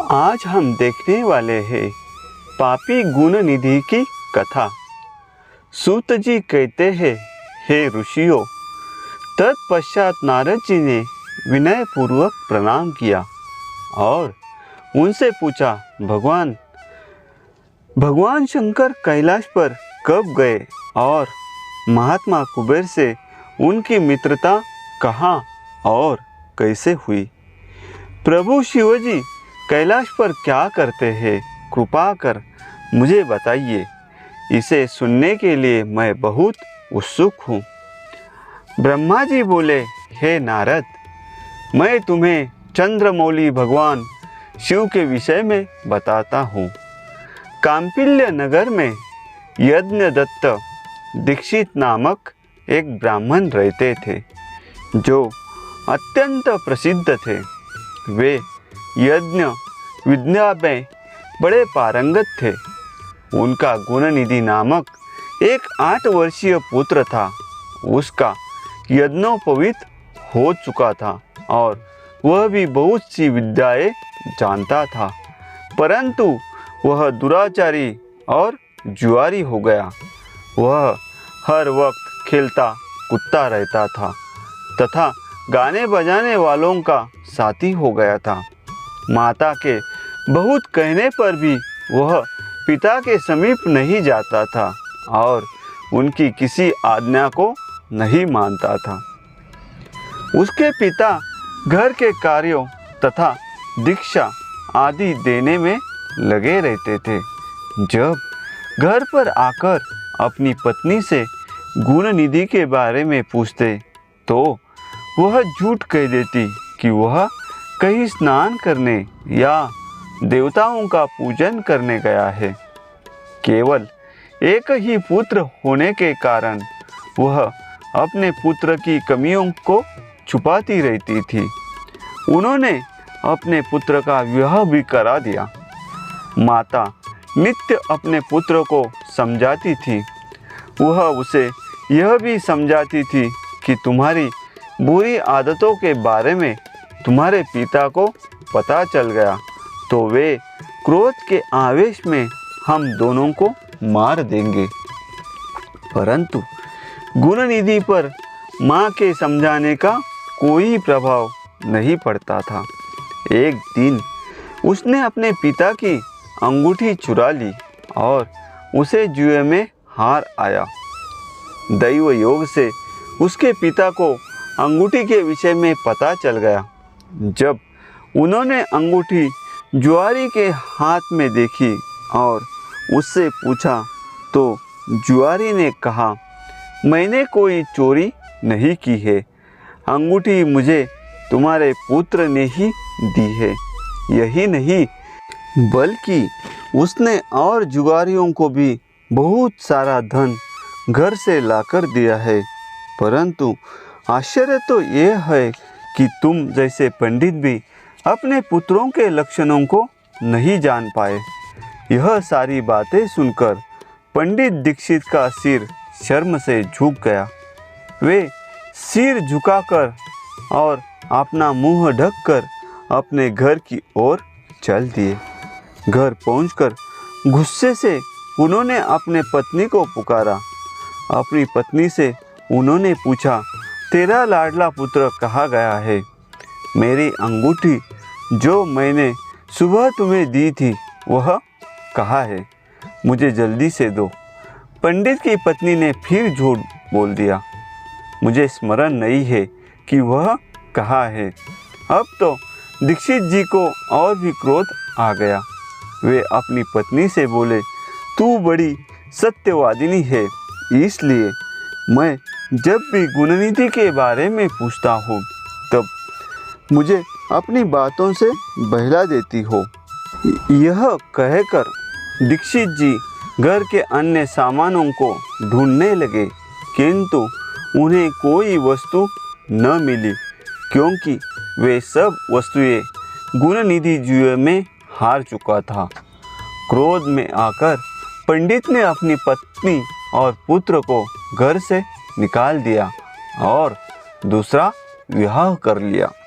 आज हम देखने वाले हैं पापी गुण निधि की कथा। सूत जी कहते हैं, हे ऋषियों, तत्पश्चात नारद जी ने विनय पूर्वक प्रणाम किया और उनसे पूछा, भगवान शंकर कैलाश पर कब गए और महात्मा कुबेर से उनकी मित्रता कहाँ और कैसे हुई? प्रभु शिवजी कैलाश पर क्या करते हैं, कृपा कर मुझे बताइए। इसे सुनने के लिए मैं बहुत उत्सुक हूँ। ब्रह्मा जी बोले, हे नारद, मैं तुम्हें चंद्रमौली भगवान शिव के विषय में बताता हूँ। कांपिल्य नगर में यज्ञदत्त दीक्षित नामक एक ब्राह्मण रहते थे, जो अत्यंत प्रसिद्ध थे। वे यज्ञ विद्या में बड़े पारंगत थे। उनका गुणनिधि नामक एक 8 वर्षीय पुत्र था। उसका यज्ञोपवीत हो चुका था और वह भी बहुत सी विद्याएं जानता था, परंतु वह दुराचारी और जुआरी हो गया। वह हर वक्त खेलता कूदता रहता था तथा गाने बजाने वालों का साथी हो गया था। माता के बहुत कहने पर भी वह पिता के समीप नहीं जाता था और उनकी किसी आज्ञा को नहीं मानता था। उसके पिता घर के कार्यों तथा दीक्षा आदि देने में लगे रहते थे। जब घर पर आकर अपनी पत्नी से गुणनिधि के बारे में पूछते तो वह झूठ कह देती कि वह कहीं स्नान करने या देवताओं का पूजन करने गया है। केवल एक ही पुत्र होने के कारण वह अपने पुत्र की कमियों को छुपाती रहती थी। उन्होंने अपने पुत्र का विवाह भी करा दिया। माता नित्य अपने पुत्र को समझाती थी। वह उसे यह भी समझाती थी कि तुम्हारी बुरी आदतों के बारे में तुम्हारे पिता को पता चल गया तो वे क्रोध के आवेश में हम दोनों को मार देंगे। परंतु गुणनिधि पर माँ के समझाने का कोई प्रभाव नहीं पड़ता था। एक दिन उसने अपने पिता की अंगूठी चुरा ली और उसे जुए में हार आया। दैव योग से उसके पिता को अंगूठी के विषय में पता चल गया। जब उन्होंने अंगूठी जुआरी के हाथ में देखी और उससे पूछा तो जुआरी ने कहा, मैंने कोई चोरी नहीं की है, अंगूठी मुझे तुम्हारे पुत्र ने ही दी है। यही नहीं बल्कि उसने और जुआरियों को भी बहुत सारा धन घर से लाकर दिया है। परंतु आश्चर्य तो यह है कि तुम जैसे पंडित भी अपने पुत्रों के लक्षणों को नहीं जान पाए। यह सारी बातें सुनकर पंडित दीक्षित का सिर शर्म से झुक गया। वे सिर झुकाकर और अपना मुंह ढककर अपने घर की ओर चल दिए। घर पहुंचकर गुस्से से उन्होंने अपने पत्नी को पुकारा। अपनी पत्नी से उन्होंने पूछा, तेरा लाडला पुत्र कहाँ गया है? मेरी अंगूठी जो मैंने सुबह तुम्हें दी थी वह कहाँ है? मुझे जल्दी से दो। पंडित की पत्नी ने फिर झूठ बोल दिया, मुझे स्मरण नहीं है कि वह कहाँ है। अब तो दीक्षित जी को और भी क्रोध आ गया। वे अपनी पत्नी से बोले, तू बड़ी सत्यवादिनी है, इसलिए मैं जब भी गुणनिधि के बारे में पूछता हूँ तब मुझे अपनी बातों से बहला देती हो। यह कहकर दीक्षित जी घर के अन्य सामानों को ढूंढने लगे, किंतु उन्हें कोई वस्तु न मिली, क्योंकि वे सब वस्तुएं गुणनिधि जुए में हार चुका था। क्रोध में आकर पंडित ने अपनी पत्नी और पुत्र को घर से निकाल दिया और दूसरा विवाह कर लिया।